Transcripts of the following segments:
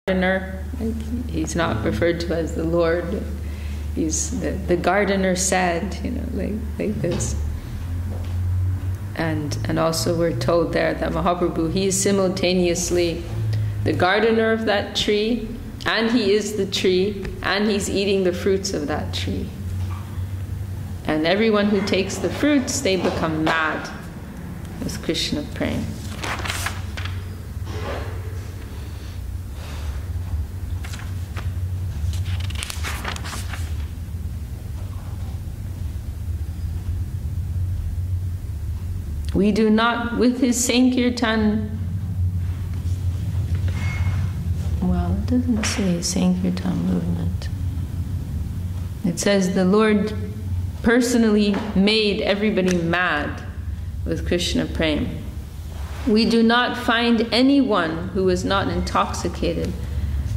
gardener. He's not referred to as the Lord. He's the gardener said, like this. And also we're told there that Mahaprabhu, he is simultaneously the gardener of that tree, and he is the tree, and he's eating the fruits of that tree. And everyone who takes the fruits, they become mad with Krishna prema. We do not, with his Sankirtan, well, it doesn't say Sankirtan movement. It says the Lord personally made everybody mad with Krishna prema. We do not find anyone who was not intoxicated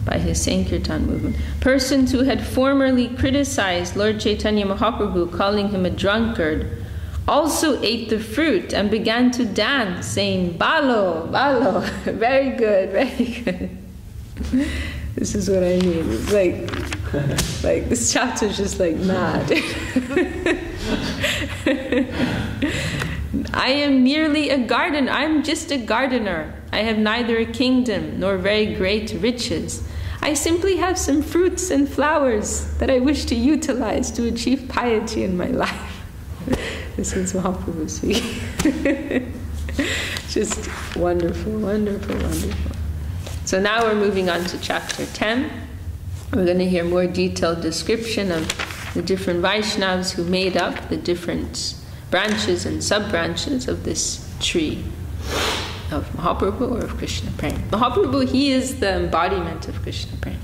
by his Sankirtan movement. Persons who had formerly criticized Lord Chaitanya Mahaprabhu, calling him a drunkard, also ate the fruit and began to dance, saying, "Balo, balo." Very good, very good. This is what I mean. It's like this chapter is just like mad. I am merely a gardener. I'm just a gardener. I have neither a kingdom nor very great riches. I simply have some fruits and flowers that I wish to utilize to achieve piety in my life. This is Mahaprabhu speaking. Just wonderful, wonderful, wonderful. So now we're moving on to chapter 10. We're going to hear more detailed description of the different Vaishnavas who made up the different branches and sub-branches of this tree of Mahaprabhu or of Krishna prema. Mahaprabhu, he is the embodiment of Krishna prema.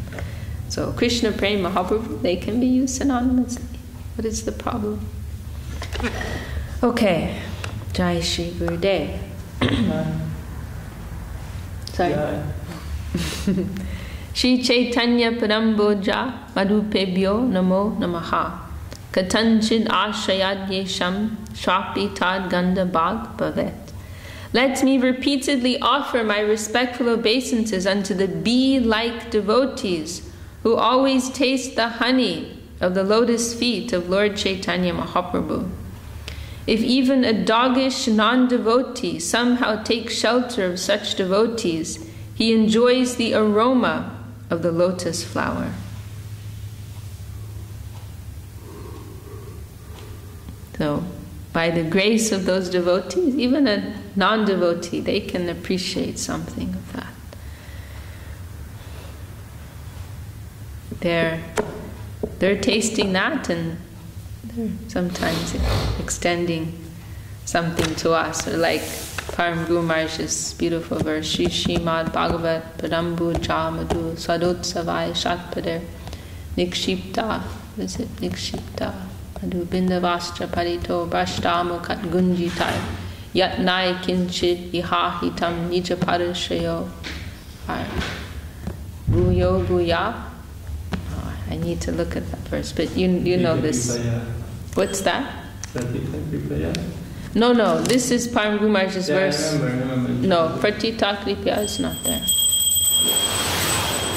So Krishna prema, Mahaprabhu, they can be used synonymously. What is the problem? Okay, Jai Shri Gurudev. Sorry. Shri Chaitanya Paramboja Madhupebhyo Namo Namaha Katanchid Ashrayad Yesham Shrapi Tad Ganda Bhag Bhavet. Let me repeatedly offer my respectful obeisances unto the bee-like devotees who always taste the honey of the lotus feet of Lord Chaitanya Mahaprabhu. If even a doggish non-devotee somehow takes shelter of such devotees, he enjoys the aroma of the lotus flower. So, by the grace of those devotees, even a non-devotee, they can appreciate something of that. They're tasting that, and they're sometimes extending something to us. Or like Param Guru Maharaj's beautiful verse, Shri Srimad Bhagavat Padambu Jamadu Sadotsavai Shatpader Nikshipta, is it Nikshipta? Madhu Bindavastra Parito Bhashtamu Kat Gunjitai Yatnai Kinchit Ihahitam Nija Parashrayo Bhuyo Bhuya. I need to look at that verse, but you know this. What's that? No, this is Param Guru Maharaj's verse. I remember. No, Pratita Kripya is not there.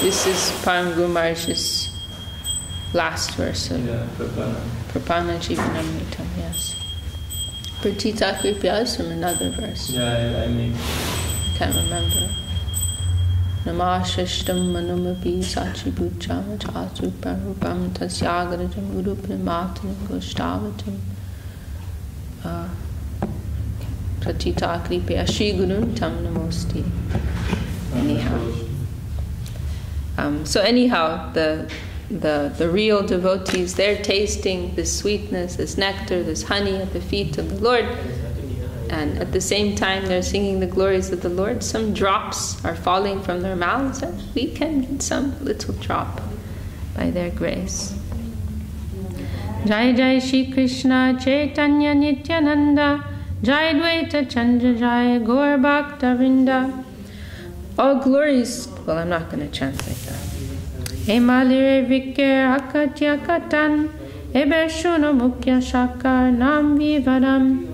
This is Param Guru Maharaj's last verse of Prapana Jivanamritam, yes. Pratita Kripya is from another verse. Yeah, I mean. Can't remember. Namashishtam manumapi sachibucham chatrupam tasyagarajam urupnimatam goshtavatam pratita kripya Shri Gurun tam namosti. Anyhow, the real devotees, they're tasting this sweetness, this nectar, this honey at the feet of the Lord. And at the same time they're singing the glories of the Lord. Some drops are falling from their mouths, and we can get some little drop by their grace. Jai Jai Shri Krishna Chaitanya Nityananda Jai Dvaita Chandra Jai Gaur Bhakta Vrinda. All glories, well, I'm not going to translate that. Emalire Vikir Akatya Katan Ebeshuno Mukya Shakar Nam Vivadam.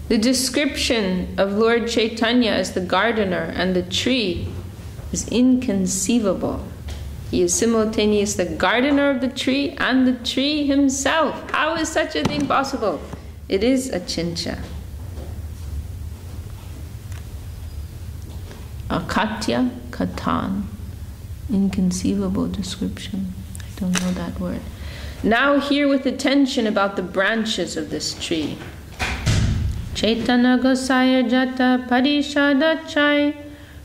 The description of Lord Chaitanya as the gardener and the tree is inconceivable. He is simultaneously the gardener of the tree and the tree himself. How is such a thing possible? It is achintya. Akatya katan. Inconceivable description. I don't know that word. Now hear with attention about the branches of this tree. Chaitanya Gosaya Jata Parishadachai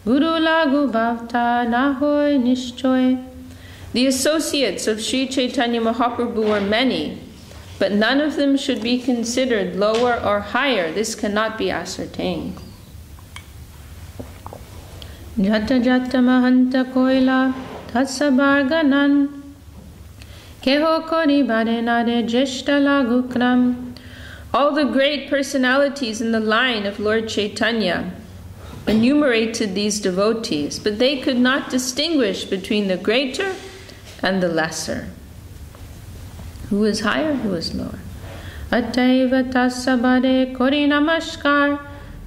Guru Lagu Bhavta Nahoy Nishchoy. The associates of Sri Chaitanya Mahaprabhu were many, but none of them should be considered lower or higher. This cannot be ascertained. Jata Jata Mahanta Koila Tatsabarganan Keho Kori Barenade Jeshta Lagukram. All the great personalities in the line of Lord Chaitanya enumerated these devotees, but they could not distinguish between the greater and the lesser. Who is higher, who is lower? Ataiva tasabare kori namaskar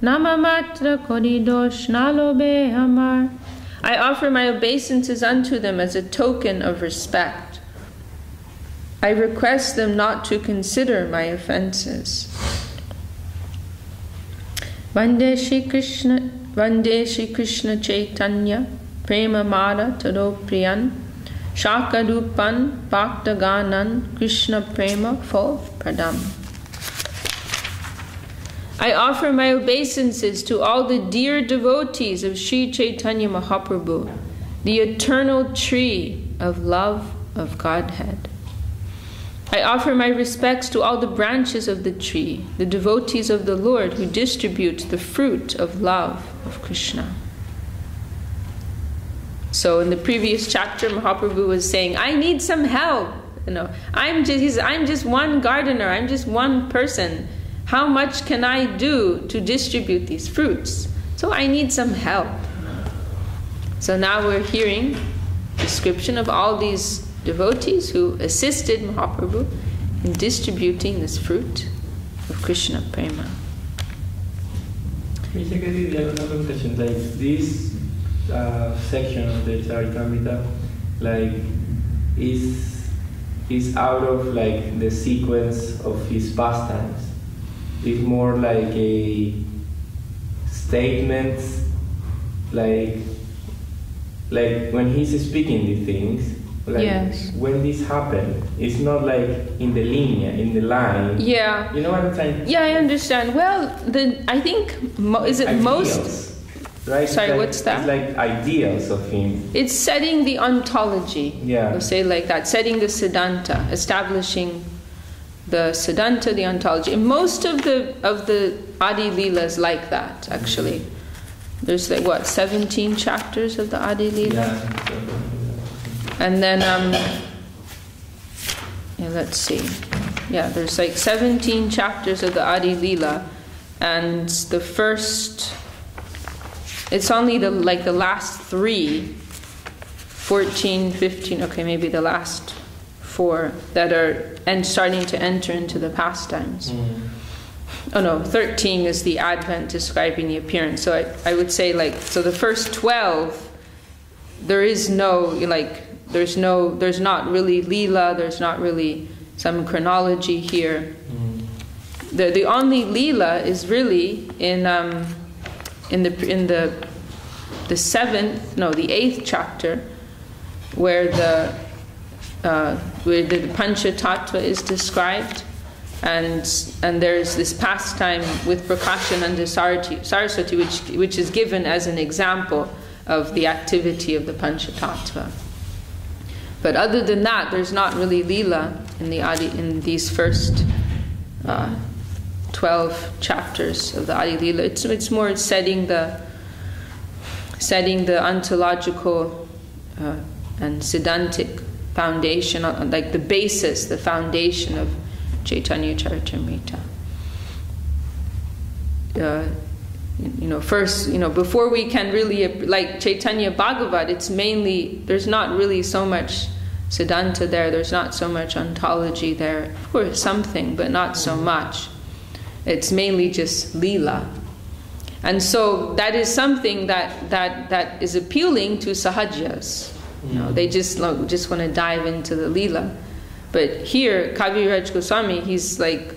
namamatra kori dosh nalobe hamar. I offer my obeisances unto them as a token of respect. I request them not to consider my offenses. Vande Shri Krishna Chaitanya Prema Mara Tado Priyan Shakarupan Bhaktaganan Krishna Prema Fo Pradam. I offer my obeisances to all the dear devotees of Sri Chaitanya Mahaprabhu, the eternal tree of love of Godhead. I offer my respects to all the branches of the tree, the devotees of the Lord who distribute the fruit of love of Krishna. So in the previous chapter, Mahaprabhu was saying, I need some help. I'm just one gardener, I'm just one person. How much can I do to distribute these fruits? So I need some help. So now we're hearing description of all these devotees who assisted Mahaprabhu in distributing this fruit of Krishna Prema. Basically, I have another question. Like this section of the Charitamrita, like is out of like the sequence of his pastimes. It's more like a statement, like when he's speaking the things. Like yes. When this happened, it's not like in the in the line. Yeah. You know what I'm saying? Yeah, I understand. Well, I think is it ideals, most? Right. Sorry, like, what's that? It's like ideals of him. It's setting the ontology. Yeah. We'll say like that. Setting the Siddhanta, establishing the Siddhanta, the ontology. And most of the Adi Leelas like that, actually. There's like 17 chapters of the Adi Leela. Yeah. And then, let's see. Yeah, there's like 17 chapters of the Adi Leela, and the first, it's only the last 3, 14, 15, okay, maybe the last 4 that are starting to enter into the pastimes. Oh no, 13 is the Advent describing the appearance. So I would say so the first 12, there is no there's not really Leela, there's not really some chronology here. The only Leela is really in the 8th chapter, where the Panchatattva is described, and there's this pastime with Prakashan under Saraswati, which is given as an example of the activity of the Panchatattva. But other than that, there's not really Leela in these first 12 chapters of the Adi Leela. It's more setting the ontological and Siddhantic foundation, like the basis, the foundation of Chaitanya Charitamrita. First, before we can really, like Chaitanya Bhagavat, it's mainly, there's not really so much Siddhanta there, there's not so much ontology there. Of course, something, but not so much. It's mainly just Leela. And so that is something that is appealing to sahajas. You know, they just want to dive into the lila. But here, Kaviraj Goswami, he's like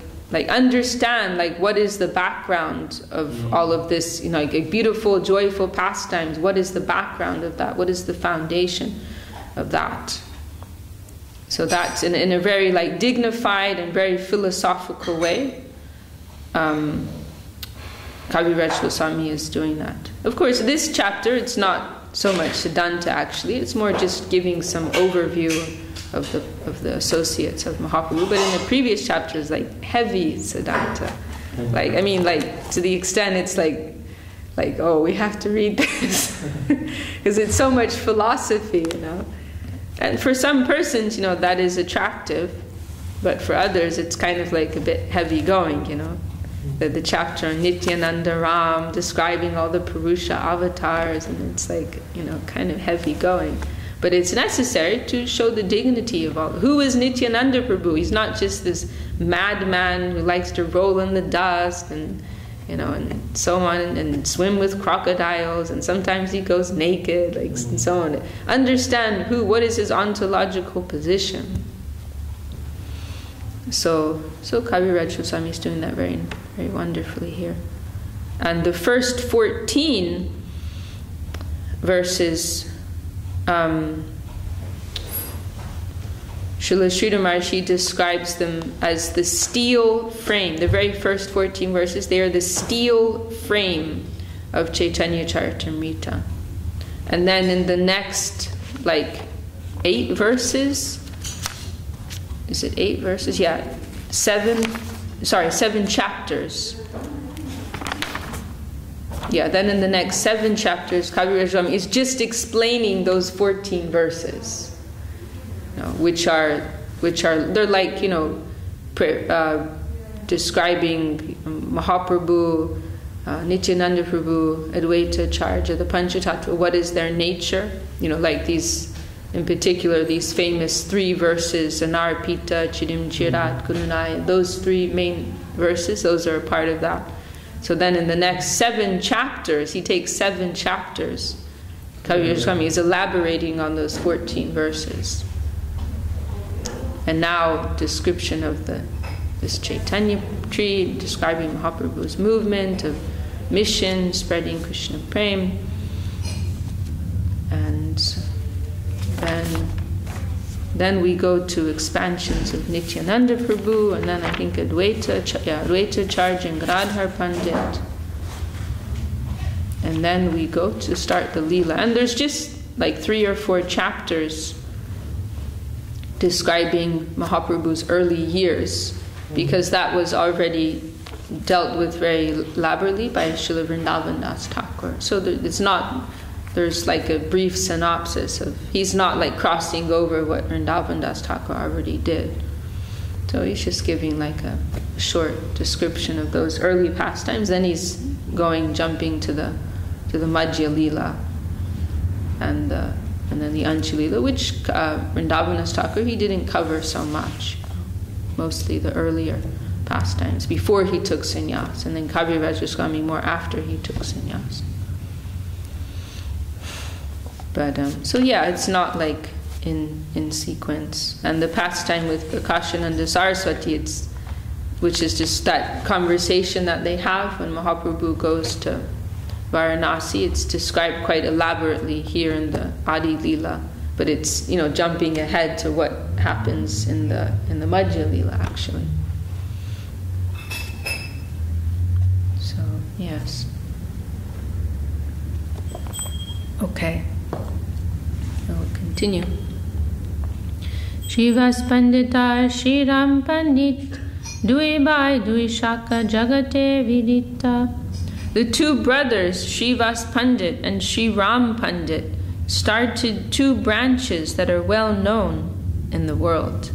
understand like what is the background of all of this, you know, like beautiful, joyful pastimes. What is the background of that? What is the foundation of that? So that's in a very like dignified and very philosophical way. Kaviraj Goswami is doing that. Of course, this chapter, it's not so much Siddhanta actually. It's more just giving some overview of the associates of Mahaprabhu. But in the previous chapters, like heavy Siddhanta. Like, I mean, like to the extent it's like oh, we have to read this because it's so much philosophy, you know. And for some persons, you know, that is attractive, but for others, it's kind of like a bit heavy going, you know. The chapter on Nityananda Ram describing all the Purusha avatars, and it's like, you know, kind of heavy going. But it's necessary to show the dignity of all. Who is Nityananda Prabhu? He's not just this madman who likes to roll in the dust and, you know, and so on, and swim with crocodiles, and sometimes he goes naked, like, and so on. Understand what is his ontological position. So Kaviraj Goswami is doing that very, very wonderfully here. And the first 14 verses, Srila Sridhar Maharshi describes them as the steel frame. The very first 14 verses, they are the steel frame of Chaitanya Charitamrita. And then in the next, like, 8 verses, is it 8 verses? Yeah, 7 chapters. Yeah, then in the next 7 chapters, Kaviraj Goswami is just explaining those 14 verses, you know, which are they're like, you know, describing Mahaprabhu, Nityananda Prabhu, Advaita Charya, the Panchatattva. What is their nature? You know, like these. In particular, these famous 3 verses, Anarpita, Chidim Chirat, Gununaya, those 3 main verses, those are a part of that. So then in the next 7 chapters, he takes 7 chapters. Kaviraj Goswami is elaborating on those 14 verses. And now, description of this Chaitanya tree, describing Mahaprabhu's movement of mission, spreading Krishna Prem, and then we go to expansions of Nityananda Prabhu, and then I think Advaita Charya and Gadadhar Pandit. And then we go to start the Leela. And there's just like 3 or 4 chapters describing Mahaprabhu's early years, because that was already dealt with very elaborately by Srila Vrindavan Das Thakur. So there's like a brief synopsis of, he's not like crossing over what Vrindavan Das Thakur already did. So he's just giving like a short description of those early pastimes. Then he's jumping to the Madhya Leela and then the Ancha Leela, which Vrindavan Das Thakur, he didn't cover so much. Mostly the earlier pastimes before he took sannyas, and then Kaviraj Goswami more after he took sannyas. But so yeah, it's not like in sequence. And the pastime with Prakashananda Saraswati, which is just that conversation that they have when Mahaprabhu goes to Varanasi. It's described quite elaborately here in the Adi Leela, but it's, you know, jumping ahead to what happens in the Madhya Leela actually. So yes. Okay. We'll continue. Shivas Pandita Shri Ram Pandit Dui Bai Dui Shaka Jagate Vidita. The 2 brothers, Shivas Pandit and Shri Ram Pandit, started 2 branches that are well known in the world.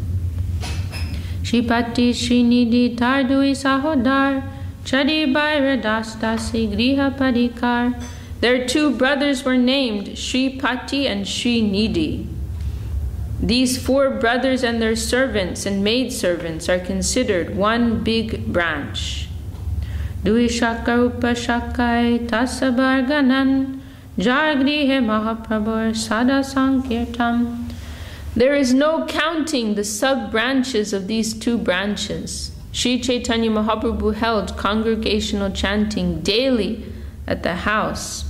Shripati Srinidhi Tardui Sahodar Chari Bai Radastasi Griha Padikar. Their 2 brothers were named Shripati and Srinidhi. These 4 brothers and their servants and maidservants are considered one big branch. Vishakha upashakai tasabarganan jargrihe mahaprabhur sada sankirtam. There is no counting the sub-branches of these two branches. Sri Chaitanya Mahaprabhu held congregational chanting daily at the house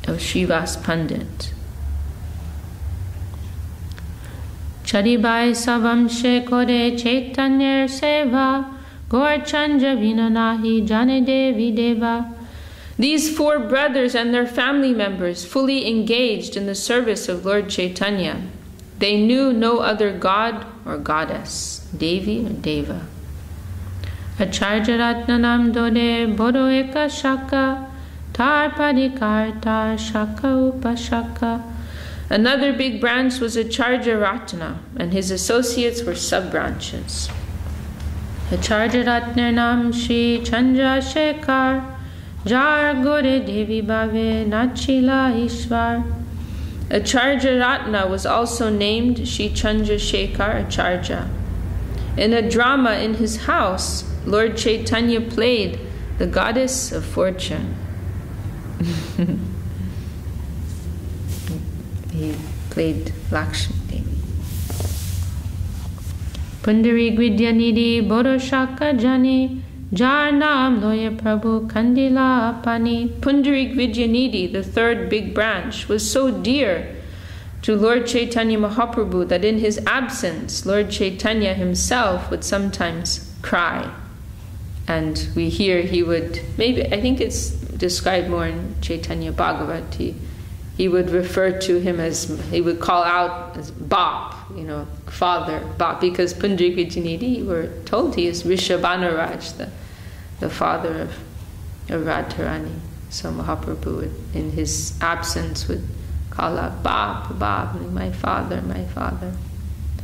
of Srivas Pandit. Charibai savamshe kore Chaitanya seva Gorchanja vinanahi jane devi deva. These four brothers and their family members fully engaged in the service of Lord Chaitanya. They knew no other god or goddess, Devi or Deva. Acharya Ratnanam dode bodo eka shaka tar padikar tar shaka upashaka. Another big branch was Acharya Ratna, and his associates were sub-branches. Acharya Ratna nam Shri Chandra Shekhar jar gore devi bhave nachila ishvar. Acharya Ratna was also named Shri Chandra Shekhar Acharya. In a drama in his house, Lord Chaitanya played the goddess of fortune. He played Lakshmi Devi. Pundari Gvidyanidhi Boroshaka Jani Jar Naam Loya Prabhu Kandila Apani. Pundari Gvidyanidhi, the third big branch, was so dear to Lord Chaitanya Mahaprabhu that in his absence, Lord Chaitanya himself would sometimes cry. And we hear he would, I think it's described more in Chaitanya Bhagavati, he would refer to him as, he would call out as Bap, father, Bap, because Pundari Gvidyanidhi, we're told he is Rishabhanaraj, the father of Radharani. So Mahaprabhu, in his absence, would call out Bap, my father, my father.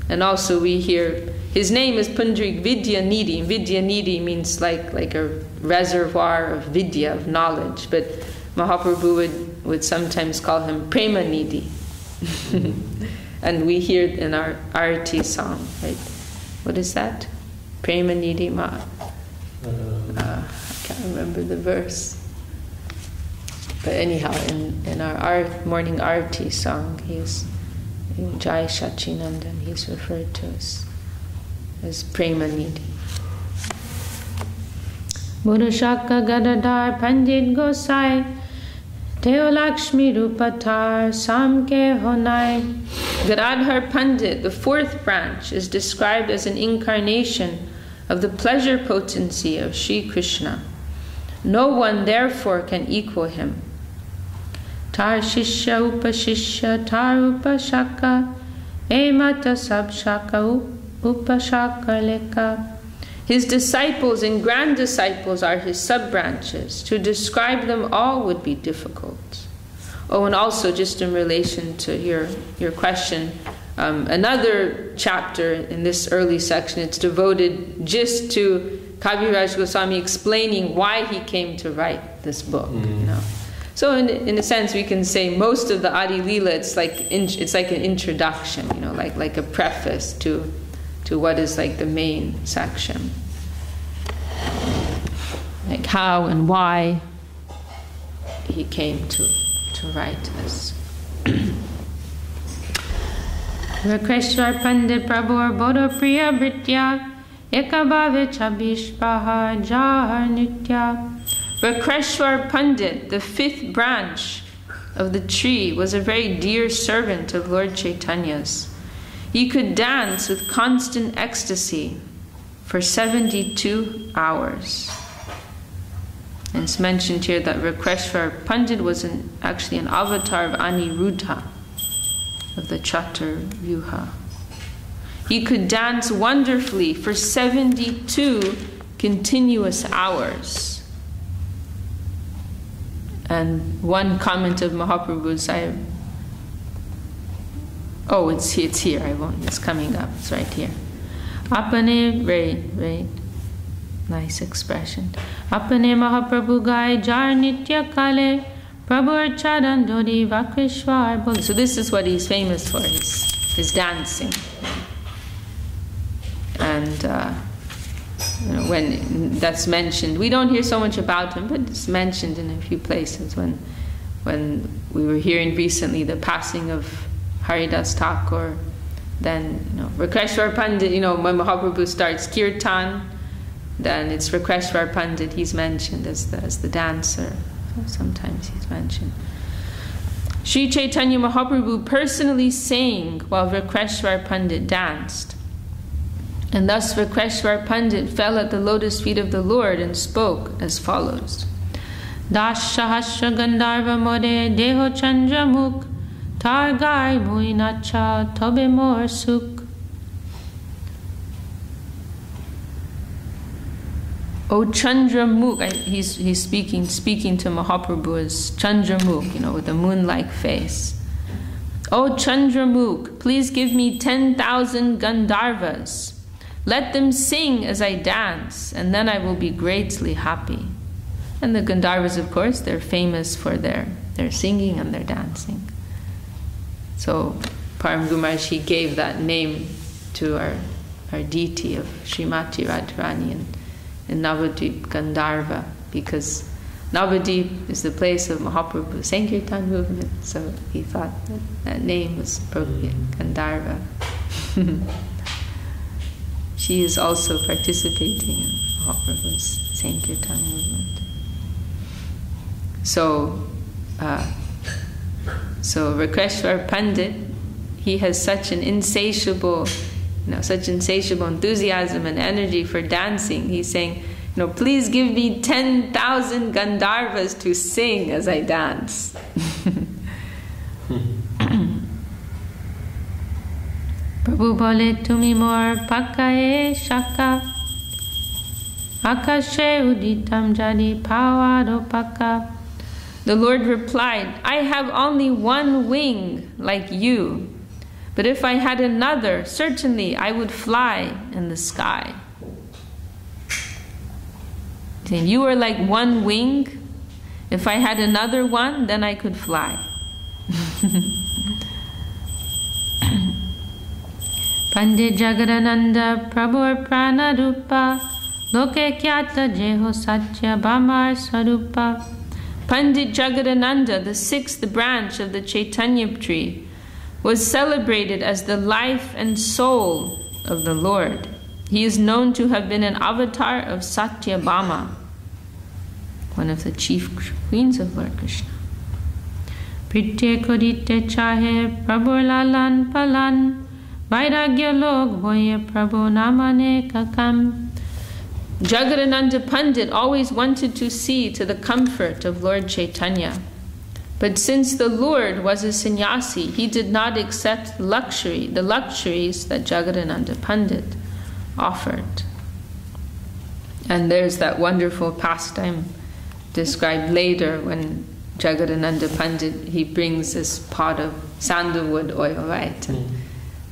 And also we hear, his name is Pundari Vidyanidhi. Vidyanidhi means like a reservoir of vidya, of knowledge, but Mahaprabhu would sometimes call him Premanidhi. And we hear in our Arati song, right? What is that? Premanidhi Ma. I can't remember the verse. But anyhow, in our morning Arati song, he's in Jai Shachinandan, he's referred to as Premanidhi. Vishakha Gadadhar Pandit Gosai Teo Lakshmi Rupatar Samke Honai. Gadadhar Pandit, the fourth branch, is described as an incarnation of the pleasure potency of Sri Krishna. No one therefore can equal him. Tar Shishya Upashishya Tar Upashaka Emata Sabshaka Upashaka Leka. His disciples and grand disciples are his sub-branches. To describe them all would be difficult. Oh, and also just in relation to your question, another chapter in this early section, it's devoted just to Kaviraj Goswami explaining why he came to write this book. So in a sense, we can say most of the Adi Leela, it's like an introduction, like a preface to what is like the main section. Like how and why he came to write this. Rakreshwar Pandit Prabhu Bodo Priya Britya Ekabhave Chabishpaha Jahar Nitya. Rakreshwar Pandit, the fifth branch of the tree, was a very dear servant of Lord Chaitanya's. He could dance with constant ecstasy for 72 hours. And it's mentioned here that Rakreshwar Pandit was actually an avatar of Aniruddha, of the Chatur Vyuha. He could dance wonderfully for 72 continuous hours. And one comment of Mahaprabhu's, it's here. It's coming up. It's right here. Apane, very nice expression. Apane Mahaprabhu gai jar nitya kale Prabhu charan dodi vakrishwar bol. So this is what he's famous for, his dancing. And when that's mentioned. We don't hear so much about him, but it's mentioned in a few places. When we were hearing recently the passing of Haridas Thakur, then Rakreshwar Pandit, when Mahaprabhu starts kirtan, then it's Rakreshwar Pandit he's mentioned as the dancer. Sometimes he's mentioned. Sri Chaitanya Mahaprabhu personally sang while Rakreshwar Pandit danced. And thus Rakreshwar Pandit fell at the lotus feet of the Lord and spoke as follows. Dashahasra Gandharva More Deho Chandra Mukh Targai Muinacha Tobe Mor Sukh. O Chandramukh, he's speaking to Mahaprabhu as Chandramukh, with a moon-like face. O Chandramukh, please give me 10,000 Gandharvas. Let them sing as I dance, and then I will be greatly happy. And the Gandharvas, of course, they're famous for their singing and their dancing. So Param Gumaraj, he gave that name to our deity of Srimati Radharani in Navadvip Gandharva, because Navadvip is the place of Mahaprabhu's Sankirtan movement, so he thought that name was appropriate, Gandharva. She is also participating in Mahaprabhu's Sankirtan movement. So Rakreshwar Pandit, he has such an insatiable enthusiasm and energy for dancing. He's saying, please give me 10,000 Gandharvas to sing as I dance. Prabhu bole tumi mor pakaye shaka akashe uditam jadi pawado paka. The Lord replied, I have only one wing like you, but if I had another, certainly I would fly in the sky. You are like one wing. If I had another one, then I could fly. Pandit Jagadananda Prabhu Prana Rupa Loke Kyata Jeho Satya Bhamar Swarupa. Pandit Jagadananda, the sixth branch of the Chaitanya tree, was celebrated as the life and soul of the Lord. He is known to have been an avatar of Satyabhama, one of the chief queens of Lord Krishna. Pritye kodite chahe Prabhu lalan palan Vairagya log voye Prabhu namane kakam. Jagadananda Pandit always wanted to see to the comfort of Lord Chaitanya. But since the Lord was a sannyasi, he did not accept the luxuries that Jagadananda Pandit offered. And there's that wonderful pastime described later when Jagadananda Pandit, he brings this pot of sandalwood oil, right?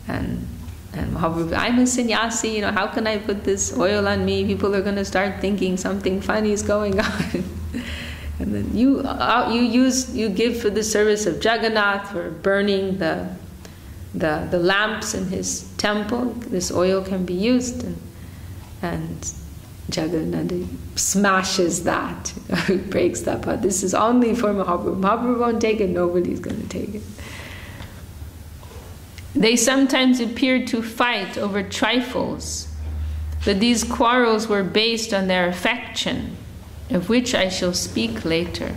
And Mahaprabhu, I'm a sannyasi, how can I put this oil on me? People are going to start thinking something funny is going on. And then you give for the service of Jagannath, for burning the lamps in his temple. This oil can be used, and Jagannatha smashes that, breaks that pot. This is only for Mahaprabhu. Mahaprabhu won't take it. Nobody's going to take it. They sometimes appeared to fight over trifles, but these quarrels were based on their affection, of which I shall speak later.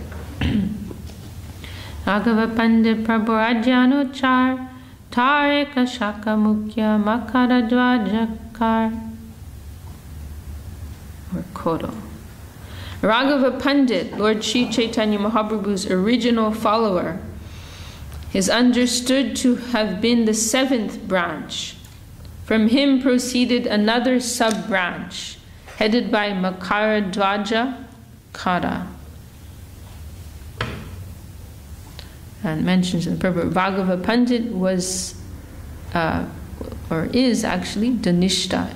Raghava Pandit Prabhu Ajyanuchar Tareka Shaka Mukhya Makara Dwajakar or Kodo. Raghava Pandit, Lord Sri Chaitanya Mahaprabhu's original follower, is understood to have been the seventh branch. From him proceeded another sub-branch, headed by Makara Dwaja Kara. And mentions in the Prabhupada, Bhagava Pandit was, or is actually, Dhanishta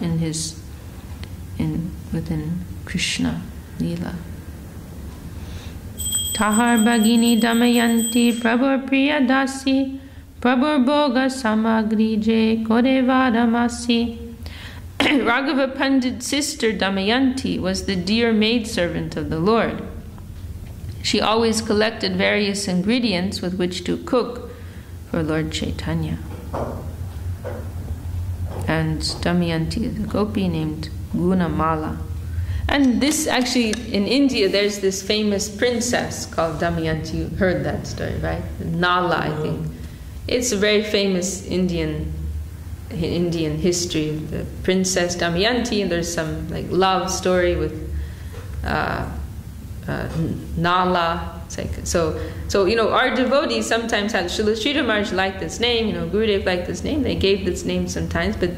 within Krishna Leela. Tahar Bhagini Damayanti Prabhur Priya Dasi Prabhur Bhoga Samagri Je Kore Vadamasi. Raghava Pandit's sister Damayanti was the dear maidservant of the Lord. She always collected various ingredients with which to cook for Lord Chaitanya. And Damayanti is a gopi named Gunamala. And this actually, in India, there's this famous princess called Damayanti. You heard that story, right? Nala, I think. It's a very famous Indian history of the princess Damayanti, and there's some like love story with Nala. It's like, so our devotees sometimes have Srila Sridhar Maharaj liked this name, Gurudev liked this name. They gave this name sometimes, but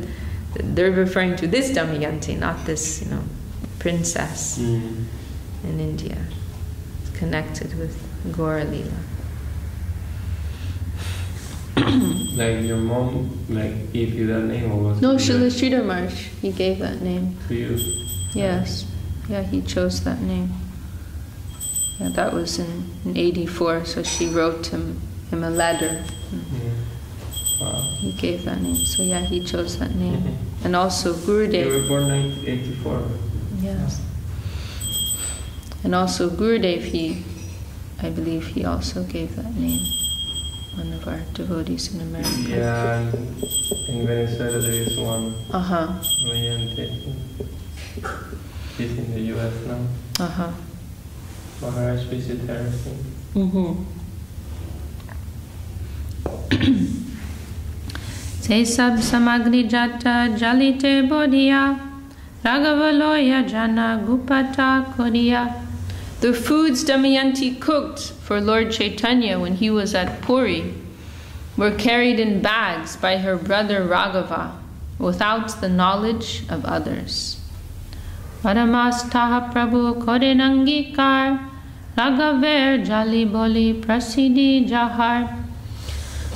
they're referring to this Damayanti, not this, princess in India. It's connected with Gaura Leela. Like your mom, gave you that name, or was No, it Srila Sridhar Maharaj, he gave that name. to you? Yes, yeah, he chose that name. Yeah, that was in 84, so she wrote him a letter. Wow. He gave that name, so yeah, he chose that name. And also Gurudev. You were born in 84. Yes. And also Gurudev, I believe he also gave that name. One of our devotees in America. Yeah, in Venezuela there is one. He's in the US now. Maharaj visited her, I think. Se sab samagri jata jalite bodhiya Raghavaloya jana gupata koriya. The foods Damayanti cooked for Lord Chaitanya when he was at Puri were carried in bags by her brother Raghava without the knowledge of others. Paramastaha Prabhu Korenangikar Raghaver Jali Boli Prasidi Jahar.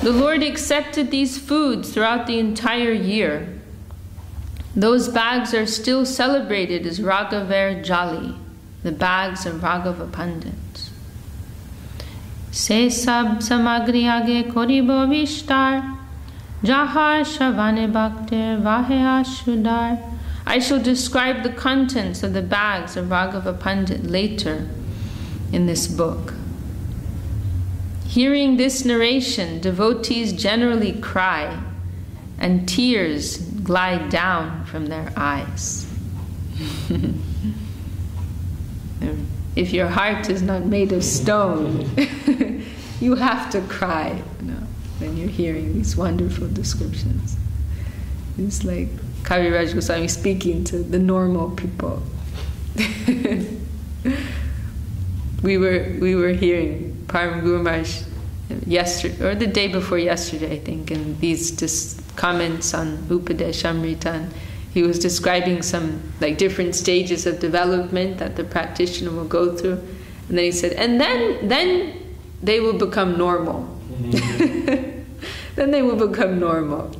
The Lord accepted these foods throughout the entire year. Those bags are still celebrated as Raghaver Jali, the bags of Raghava Pandit. Se sab samagri age koribo vishtar, jahar shavane bhaktir vahe ashudar. I shall describe the contents of the bags of Raghava Pandit later in this book. Hearing this narration, devotees generally cry, and tears glide down from their eyes. If your heart is not made of stone, you have to cry when you're hearing these wonderful descriptions. It's like Kaviraj Goswami speaking to the normal people. We were hearing Param Guru Maharaj yesterday, or the day before yesterday, I think, and these comments on Upadesh Amrita. He was describing some different stages of development that the practitioner will go through, and then he said, and then they will become normal. Then they will become normal.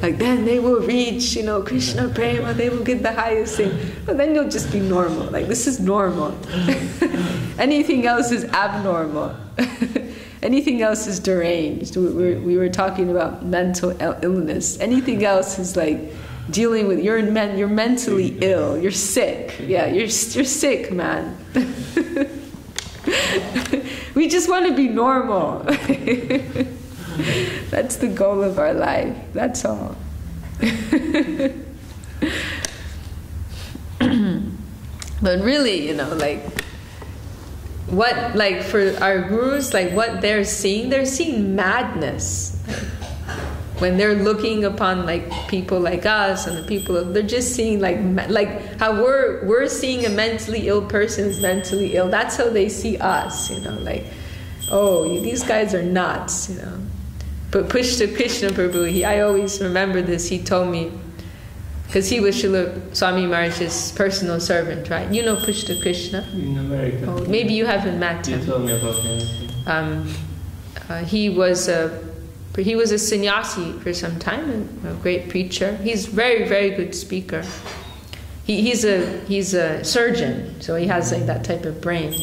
Then they will reach, Krishna Prema, they will get the highest thing. But then you'll just be normal. This is normal. Anything else is abnormal. Anything else is deranged. We were talking about mental illness. Anything else is dealing with, you're mentally ill. You're sick. Yeah, you're sick, man. We just want to be normal. That's the goal of our life. That's all. But really, what, for our gurus, what they're seeing madness. When they're looking upon people like us and the people, they're just seeing how we're seeing a mentally ill person is mentally ill. That's how they see us, oh, these guys are nuts, But Pushta Krishna Prabhu, I always remember this. He told me, because he was Srila Swami Maharaj's personal servant, right? You know Pushta Krishna? In America. Oh, maybe you haven't met him. You told me about him. He was a sannyasi for some time, and a great preacher. He's very, very good speaker. He's a surgeon, so he has that type of brain,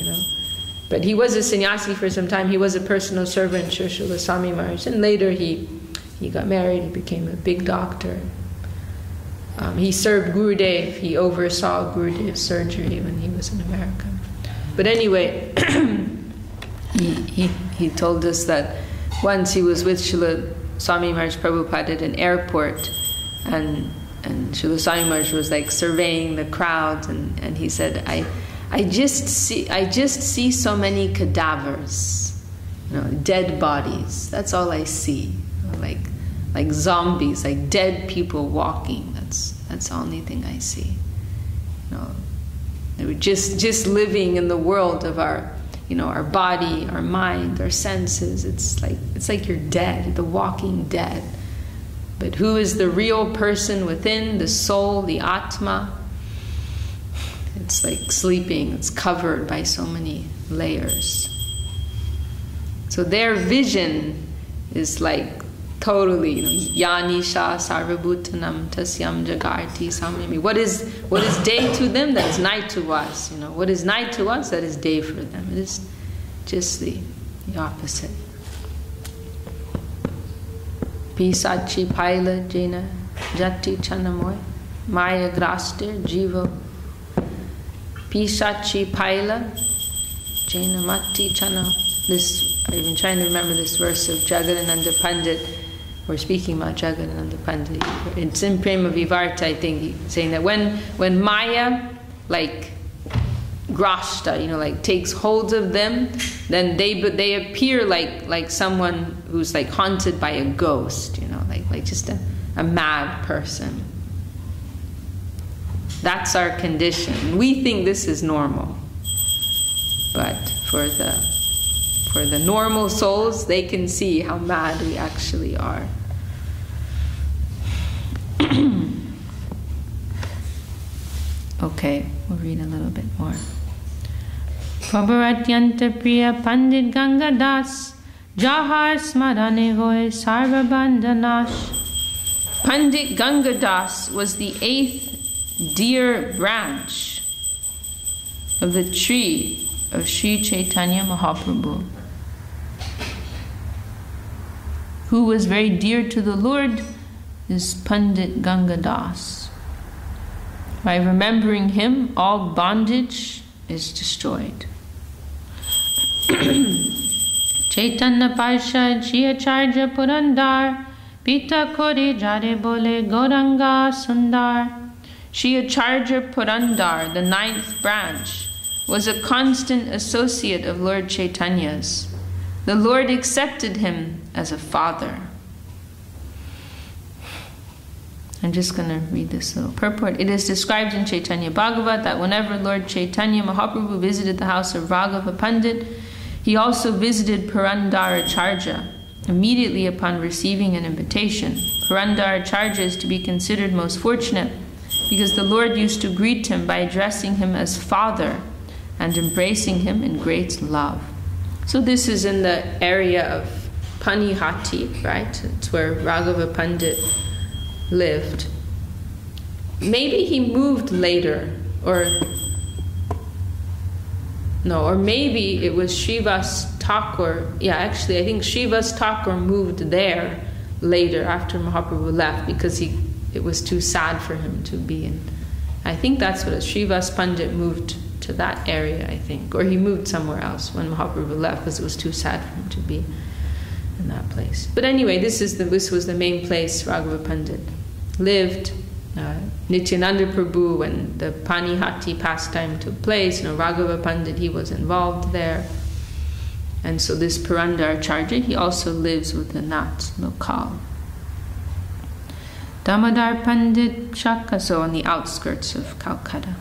But he was a sannyasi for some time. He was a personal servant to Srila Swami Maharaj, and later he got married. He became a big doctor. he served Gurudev. He oversaw Gurudev's surgery when he was in America. But anyway, he told us that once he was with Srila Swami Maharaj Prabhupada at an airport, and Srila Swami Maharaj was like surveying the crowd, and he said, I just see so many cadavers, dead bodies. That's all I see, like zombies, like dead people walking. That's the only thing I see. They were just living in the world of our, our body, our mind, our senses. It's like you're dead, the walking dead. But who is the real person within, the soul, the Atma? It's like sleeping, it's covered by so many layers. So their vision is like totally, Yani Sha Sarvabhutanam Tasyam Jagarti Samyami. What is day to them, that is night to us. What is night to us, that is day for them. It is just the opposite. Pisachi Paila Jena Jati Chanamoy Maya Grastir Jivo Pisachi Paila Jena Mati Chana. I've been trying to remember this verse of Jagadananda Pandit. We're speaking about Jagadananda Pandit. It's in Prema Vivarta, I think, saying that when Maya, like grashta, like takes hold of them, then they appear like someone who's like haunted by a ghost, like just a mad person. That's our condition. We think this is normal, but for the normal souls, they can see how mad we actually are. Okay, we'll read a little bit more. Prabharatyanta Priya Pandit Gangadas Jahar Smarane Hoy Sarva Bandhanash. Pandit Gangadas was the 8th dear branch of the tree of Sri Chaitanya Mahaprabhu, who was very dear to the Lord, is Pandit Gangadas. By remembering him, all bondage is destroyed. Chaitanya Parshad Ch.Ch. Purandar Pita Kori Jare Bole Gauranga Sundar. Ch.Ch. Purandar, the 9th branch, was a constant associate of Lord Chaitanya's. The Lord accepted him as a father. I'm just going to read this little purport. It is described in Chaitanya Bhagavat that whenever Lord Chaitanya Mahaprabhu visited the house of Raghava Pandit, he also visited Purandaracharya immediately upon receiving an invitation. Purandaracharya is to be considered most fortunate because the Lord used to greet him by addressing him as father and embracing him in great love. So this is in the area of Panihati, right? It's where Raghava Pandit lived. Maybe he moved later, or maybe it was Srivas Thakur. Yeah, actually I think Srivas Thakur moved there later after Mahaprabhu left because it was too sad for him to be in. I think that's what it is. Srivas Pandit moved to that area, I think, or he moved somewhere else when Mahaprabhu left because it was too sad for him to be in that place. But anyway, this was the main place Raghava Pandit lived. Nityananda Prabhu, when the Panihati pastime took place, Raghava Pandit, he was involved there. And so this Purandaracharya, he also lives with the Nat locale. Damodar Pandit Vishakha, so on the outskirts of Calcutta.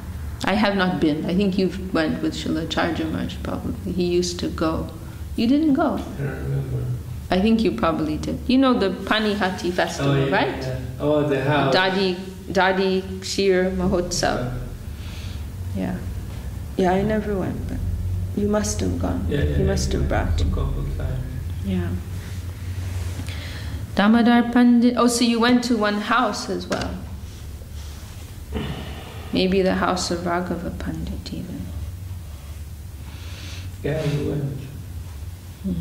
I have not been. I think you went with Srila Charja Maharaj probably. He used to go. You didn't go? I don't remember. I think you probably did. You know the Panihati festival, right? Yeah. Oh, the house. Dadi Shir Mahotsav. Yeah. Yeah, I never went, but you must have gone. You must have brought. A couple times. Yeah. Damodar Pandit. Oh, so you went to one house as well. Maybe the house of Raghava Pandit even. Yeah, you went.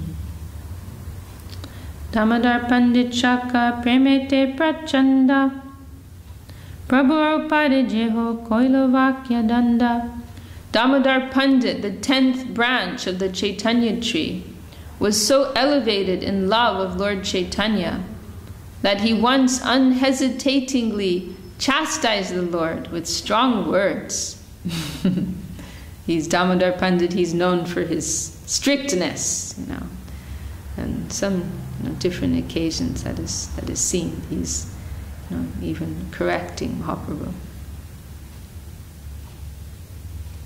Damodar Pandit Shaka Premete Prachanda Prabhu Upade Jeho Koilovakya Danda. Damodar Pandit, the 10th branch of the Chaitanya tree, was so elevated in love of Lord Chaitanya that he once unhesitatingly chastised the Lord with strong words. He's Damodar Pandit, he's known for his strictness, and some different occasions that is seen. He's even correcting Mahaprabhu.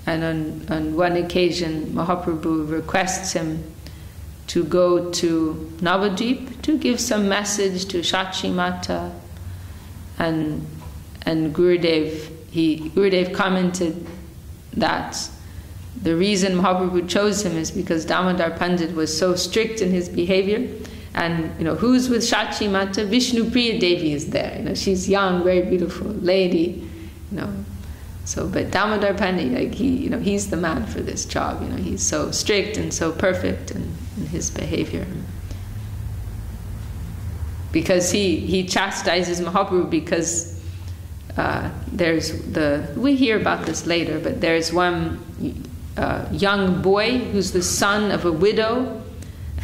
And on one occasion, Mahaprabhu requests him to go to Navadvip to give some message to Ch.Ch. Mata, and Gurudev commented that the reason Mahaprabhu chose him is because Damodar Pandit was so strict in his behavior. And who's with Ch.Ch. Mata? Vishnu Priya Devi is there. She's young, very beautiful lady. So, but Damodar Pandit, he's the man for this job. He's so strict and so perfect in his behavior. Because he chastises Mahaprabhu because we hear about this later, but there's one young boy who's the son of a widow,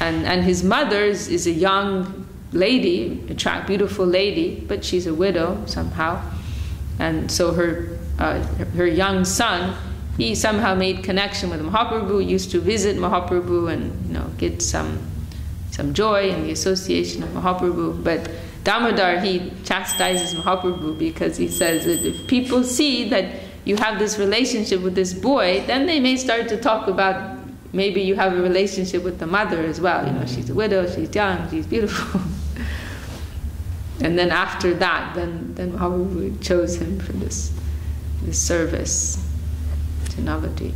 and his mother is a young lady, beautiful lady, but she's a widow somehow. And so her young son, he somehow made connection with Mahaprabhu, used to visit Mahaprabhu and get some joy in the association of Mahaprabhu. But Damodar, he chastises Mahaprabhu because he says that if people see that you have this relationship with this boy, then they may start to talk about maybe you have a relationship with the mother as well. She's a widow, she's young, she's beautiful. And then after that, then Mahaprabhu chose him for this service to Navadvip.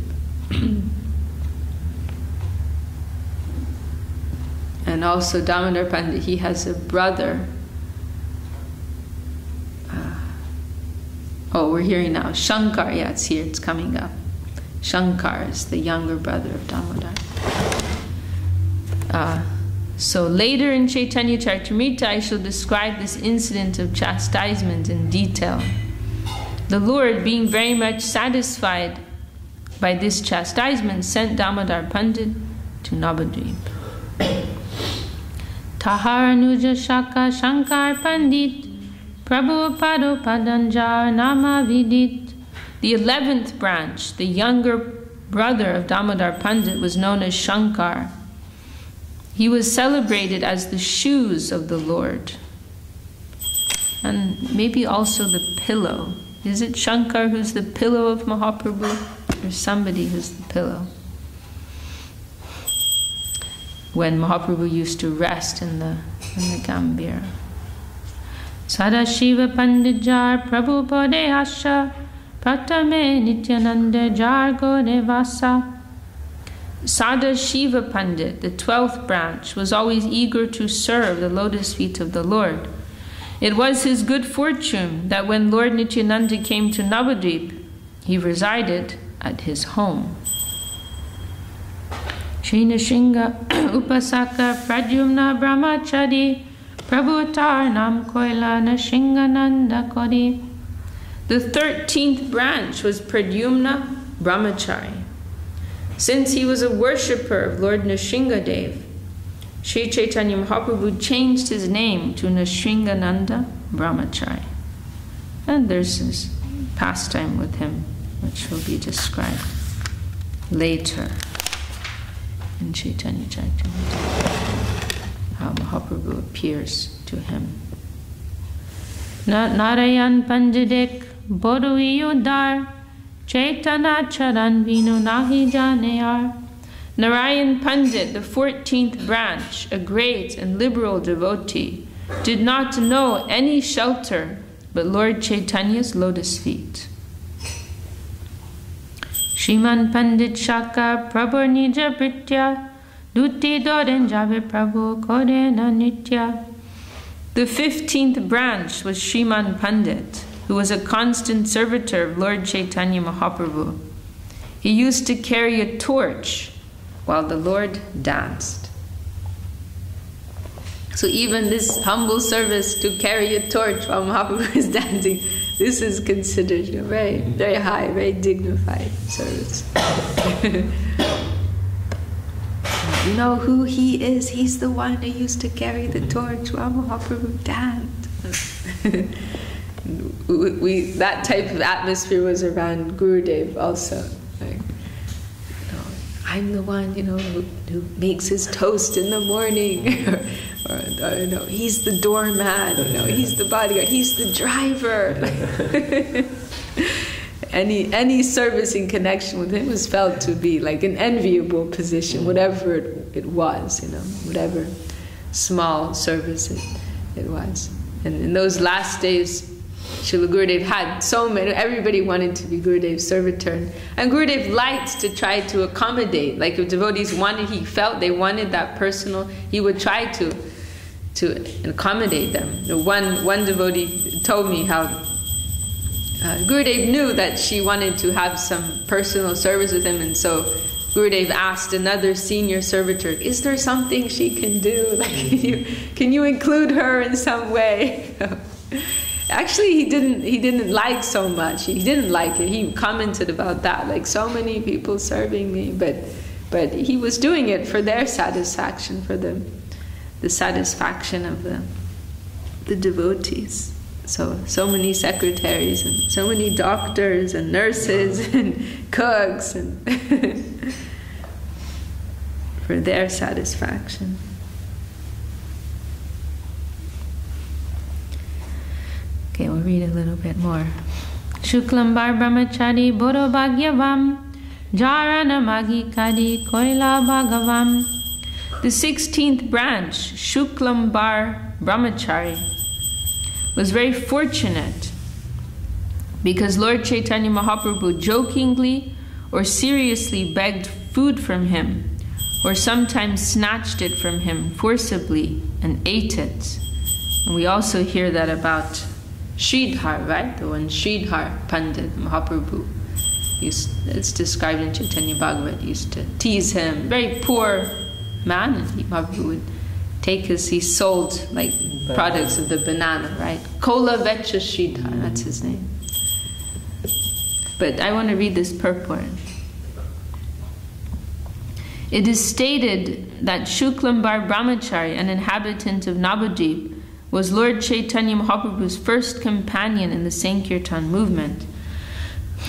And also Damodar Pandit, he has a brother. We're hearing now. Shankar, it's here, it's coming up. Shankar is the younger brother of Damodar. So later in Chaitanya Charitamrita, I shall describe this incident of chastisement in detail. The Lord, being very much satisfied by this chastisement, sent Damodar Pandit to Navadvip. Taharanuja Shaka Shankar Pandit Prabhu Pado Padanjar Nama Vidit. The 11th branch, the younger brother of Damodar Pandit, was known as Shankar. He was celebrated as the shoes of the Lord, and maybe also the pillow. Is it Shankar who's the pillow of Mahaprabhu, or somebody who's the pillow? When Mahaprabhu used to rest in the Gambhira. Sadashiva Panditjar Prabhu Pade Asha Pratame Nityananda Jargo Devasa. Sadashiva Pandit, the 12th branch, was always eager to serve the lotus feet of the Lord. It was his good fortune that when Lord Nityananda came to Navadvip, he resided at his home. Shri Nishinga Upasaka Pradyumna Brahmachari Prabhutar Nam Koila Nishingananda Kodi. The 13th branch was Pradyumna Brahmachari. Since he was a worshipper of Lord Nrsingadev, Sri Chaitanya Mahaprabhu changed his name to Nrsingananda Brahmachari. And there's his pastime with him, which will be described later in Chaitanya Charitamrita, how Mahaprabhu appears to him. Narayan Panjadik Bodui Udar Chaitanya Charan Vinu Nahi Janeyar. Narayan Pandit, the 14th branch, a great and liberal devotee, did not know any shelter but Lord Chaitanya's lotus feet. Shriman Pandit Shaka Prabhu Nija Pritya Duti Doren Jave Prabhu Korena Nitya. The 15th branch was Shriman Pandit, who was a constant servitor of Lord Chaitanya Mahaprabhu. He used to carry a torch while the Lord danced. So even this humble service to carry a torch while Mahaprabhu is dancing, this is considered, very, very high, very dignified service. You know who he is? He's the one who used to carry the torch while Mahaprabhu danced. That type of atmosphere was around Gurudev also. I'm the one, who makes his toast in the morning, or he's the doorman, he's the bodyguard, he's the driver. Any service in connection with him was felt to be like an enviable position, whatever it was, whatever small service it was. And in those last days, Srila Gurudev had so many, everybody wanted to be Gurudev's servitor. And Gurudev liked to try to accommodate, like if devotees he felt they wanted that personal, he would try to accommodate them. One devotee told me how Gurudev knew that she wanted to have some personal service with him, and so Gurudev asked another senior servitor, is there something she can do? Like, can you include her in some way? Actually, he didn't like so much. He didn't like it. He commented about that, like so many people serving me, but he was doing it for their satisfaction, for the satisfaction of the devotees. So many secretaries and so many doctors and nurses and cooks and for their satisfaction. Okay, we'll read a little bit more. Shuklambar brahmachari boro bhagyavam jarana magi kadi koila bhagavam. The 16th branch, Shuklambar brahmachari, was very fortunate because Lord Chaitanya Mahaprabhu jokingly or seriously begged food from him, or sometimes snatched it from him forcibly and ate it. And we also hear that about Sridhar, right? The one Sridhar Pandit Mahaprabhu. It's described in Chaitanya Bhagavat. He used to tease him. Very poor man, and Mahaprabhu would he sold like products of the banana, right? Kola Vecha Sridhar, that's his name. But I want to read this purport. It is stated that Shuklambar Brahmachari, an inhabitant of Navadvip, was Lord Chaitanya Mahaprabhu's first companion in the Sankirtan movement.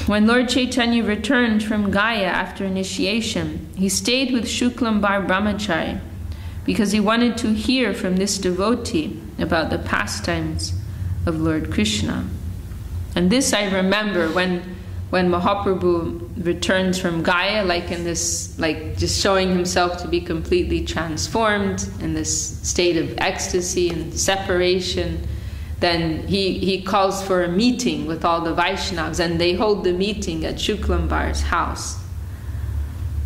When Lord Chaitanya returned from Gaya after initiation, he stayed with Shuklambar Brahmachari because he wanted to hear from this devotee about the pastimes of Lord Krishna. And this I remember when Mahaprabhu returns from Gaya, like in this, like just showing himself to be completely transformed in this state of ecstasy and separation, then he calls for a meeting with all the Vaishnavas, and they hold the meeting at Shuklambar's house.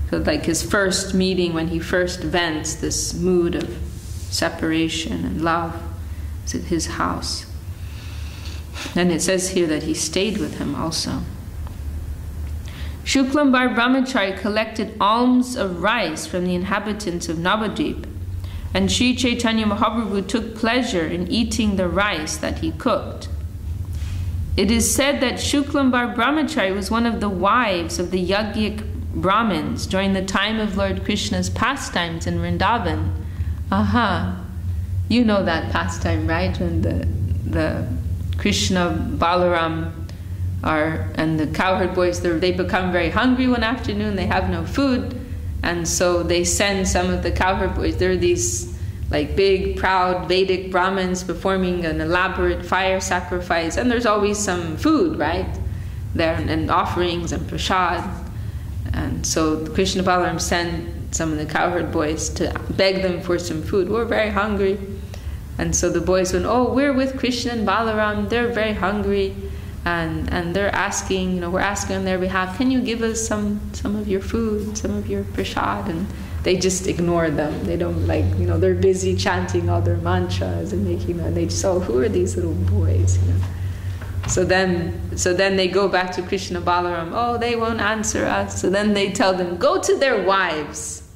So like his first meeting, when he first vents this mood of separation and love, is at his house. And it says here that he stayed with him also. Shuklambar Brahmachari collected alms of rice from the inhabitants of Navadvip, and Sri Chaitanya Mahaprabhu took pleasure in eating the rice that he cooked. It is said that Shuklambar Brahmachari was one of the wives of the Yajnik Brahmins during the time of Lord Krishna's pastimes in Vrindavan. Aha, you know that pastime, right? When the Krishna, Balaram and the cowherd boys, they become very hungry one afternoon, they have no food, and so they send some of the cowherd boys. There are these like big, proud Vedic Brahmins performing an elaborate fire sacrifice, and there's always some food, right? There, and offerings and prasad. And so Krishna Balaram sent some of the cowherd boys to beg them for some food. We're very hungry. And so the boys went, oh, we're with Krishna and Balaram, they're very hungry. And they're asking, we're asking on their behalf, can you give us some of your food, some of your prasad? And they just ignore them. They don't they're busy chanting all their mantras and and they just, oh, who are these little boys, So then they go back to Krishna Balaram, oh, they won't answer us. So then they tell them, go to their wives,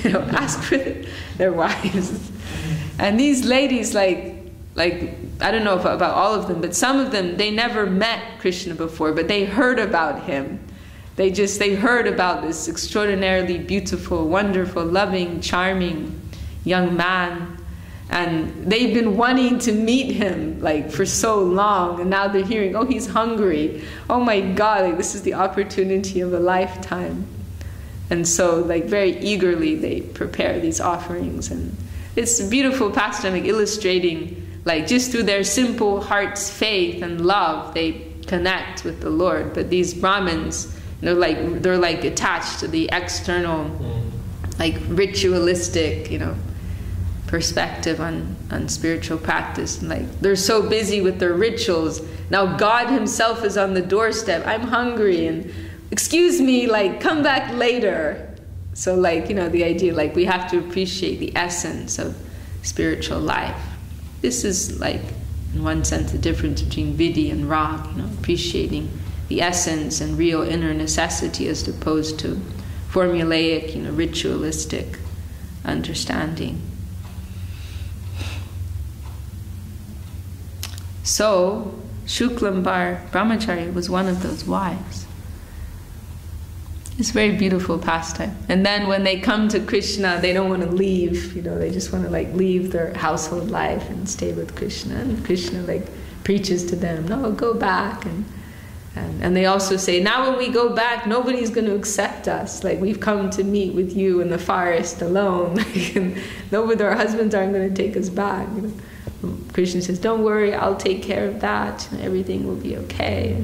ask for their wives. And these ladies, like I don't know about all of them, but some of them, they never met Krishna before, but they heard about him. They heard about this extraordinarily beautiful, wonderful, loving, charming young man. And they've been wanting to meet him like for so long, and now they're hearing, oh, he's hungry. Oh my God, like, this is the opportunity of a lifetime. And so like very eagerly they prepare these offerings. And it's a beautiful pastime, like illustrating, like just through their simple heart's faith and love, they connect with the Lord. But these Brahmins, they're like attached to the external, like ritualistic, perspective on spiritual practice. And like they're so busy with their rituals. Now God himself is on the doorstep. I'm hungry, and excuse me, like come back later. So like, the idea, like we have to appreciate the essence of spiritual life. This is like, in one sense, the difference between vidhi and rag, appreciating the essence and real inner necessity as opposed to formulaic, ritualistic understanding. So, Shuklambar Brahmachari was one of those wives. It's a very beautiful pastime. And then when they come to Krishna, they don't want to leave, they just want to like leave their household life and stay with Krishna. And Krishna like preaches to them, no, go back. And they also say, now when we go back, nobody's going to accept us. Like we've come to meet with you in the forest alone. And our husbands aren't going to take us back. Krishna says, don't worry, I'll take care of that. Everything will be okay.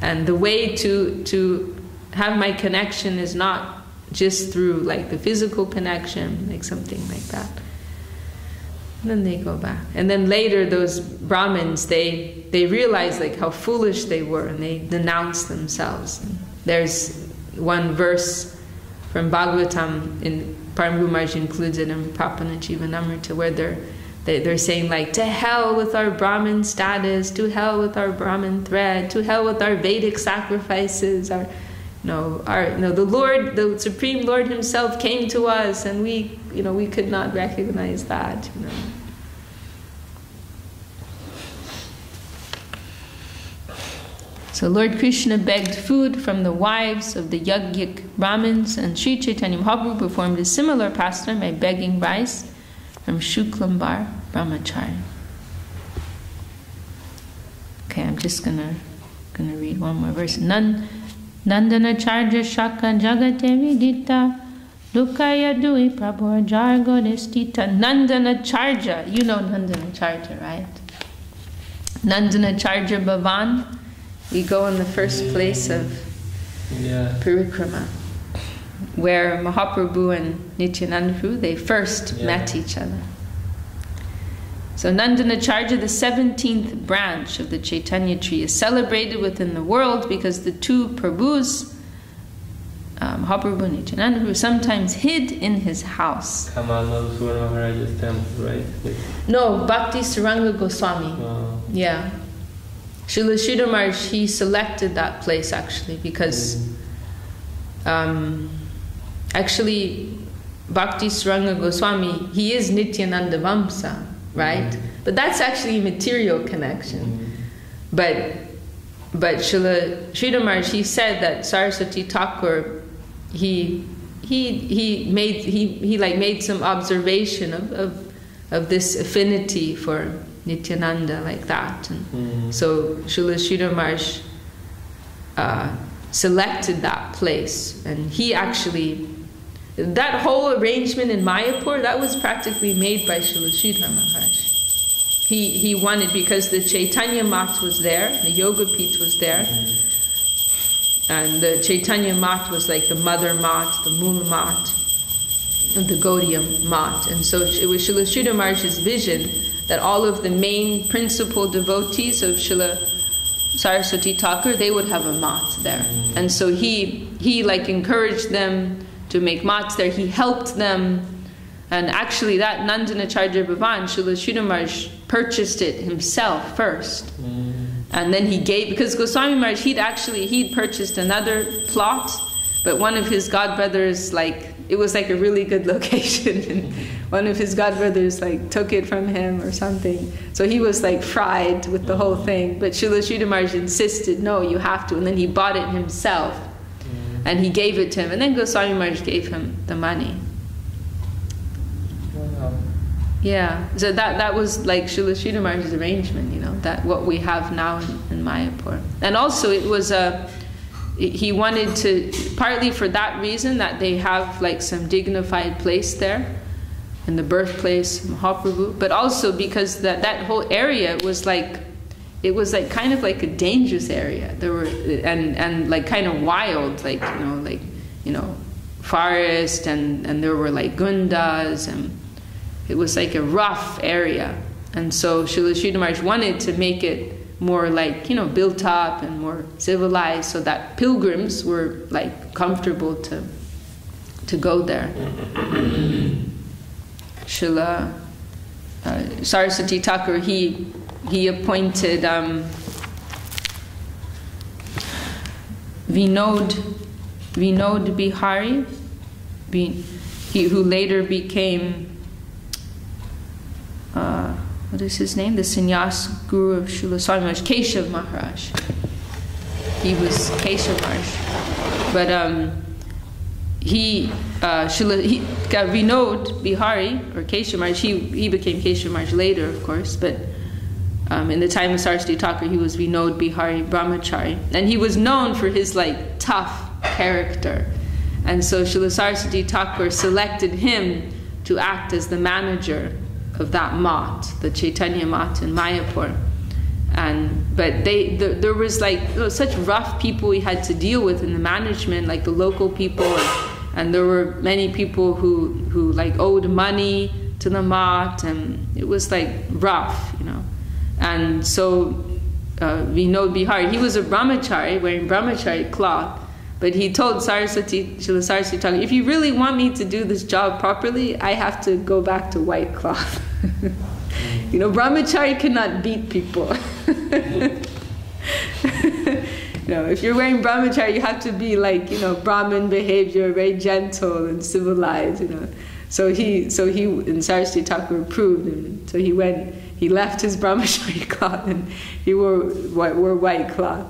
And the way to have my connection is not just through like the physical connection, like something like that. And then they go back. And then later those Brahmins, they realize like how foolish they were, and they denounce themselves. And there's one verse from Bhagavatam, in Paramguru Maharaj includes it in Prapana Jivanamrita, where they're saying like, to hell with our Brahmin status, to hell with our Brahmin thread, to hell with our Vedic sacrifices, the Lord, the Supreme Lord himself came to us, and we could not recognize that, So Lord Krishna begged food from the wives of the Yajnik Brahmins, and Sri Chaitanya Mahaprabhu performed a similar pastime by begging rice from Shuklambar Brahmachari. Okay, I'm just gonna read one more verse. Nandana Charja Shaka Jagate Vidita Dukaya Dui Prabhu Jargo Destita. Nandana Charja, Nandana Charja, right? Nandana Charja Bhavan. We go in the first place of Parikrama, where Mahaprabhu and Nityananda Prabhu, they first met each other. So Nandanacharya, the 17th branch of the Chaitanya tree, is celebrated within the world because the two Prabhus, Mahaprabhu and Nityananda Prabhu, sometimes hid in his house. Kamala Surya Maharaja's temple, right? No, Bhakti Saranga Goswami. Oh. Yeah. Srila Sridhar Maharaj, he selected that place actually because actually Bhakti Saranga Goswami, he is Nityananda Vamsa, right? But that's actually a material connection. But Srila Sridhar Maharaj, he said that Saraswati Thakur, he made some observation of this affinity for Nityananda like that, and so Srila Sridhar Maharaj selected that place, and he actually, that whole arrangement in Mayapur, that was practically made by Srila Sridhar Maharaj. He wanted, because the Chaitanya Mat was there, the Yoga Pith was there, and the Chaitanya Mat was like the mother Mat, the Mula Mat, and the Gaudiya Mat, and so it was Srila Sridhar Maharaj's vision that all of the main principal devotees of Srila Saraswati Thakur, they would have a mat there. And so he like encouraged them to make mats there. He helped them. And actually that Nandanacharya Bhavan, Srila Sridhar Maharaj purchased it himself first. And then he gave, because Goswami Maharaj, he'd purchased another plot, but one of his godbrothers, like, it was like a really good location, and one of his godbrothers like took it from him or something. So he was like fried with the whole thing. But Srila Sridhar Maharaj insisted, no, you have to. And then he bought it himself, and he gave it to him. And then Goswami Maharaj gave him the money. Wow. Yeah, so that was like Srila Sridhar Maharaj's arrangement, that what we have now in Mayapur. And also it was he wanted to, partly for that reason, that they have like some dignified place there in the birthplace of Mahaprabhu, but also because that whole area was like, it was like kind of like a dangerous area. There were and like kind of wild, like forest, and there were like gundas, and it was like a rough area. And so Srila Sridhar Maharaj wanted to make it more like, built up and more civilized, so that pilgrims were like comfortable to go there. Srila Saraswati Thakur, he appointed Vinod Bihari, who later became what is his name? The sannyas guru of Srila Swami Maharaj, Keshav Maharaj. He was Keshav Maharaj. But Vinod Bihari, or Keshav Maharaj, he became Keshav Maharaj later, of course, but in the time of Saraswati Thakur, he was Vinod Bihari Brahmachari. And he was known for his like tough character. And so Srila Saraswati Thakur selected him to act as the manager of that mat, the Chaitanya mat in Mayapur. But there was such rough people he had to deal with in the management, like the local people, and there were many people who like owed money to the mat, and it was like rough, And so Vinod Bihari, he was a brahmachari wearing brahmachari cloth, but he told Srila Saraswati Thakur, if you really want me to do this job properly, I have to go back to white cloth. Brahmachari cannot beat people. If you're wearing brahmachari, you have to be like, Brahmin behavior, very gentle and civilized, So he and Saraswati Thakur approved him. So he left his brahmachari cloth and he wore white cloth.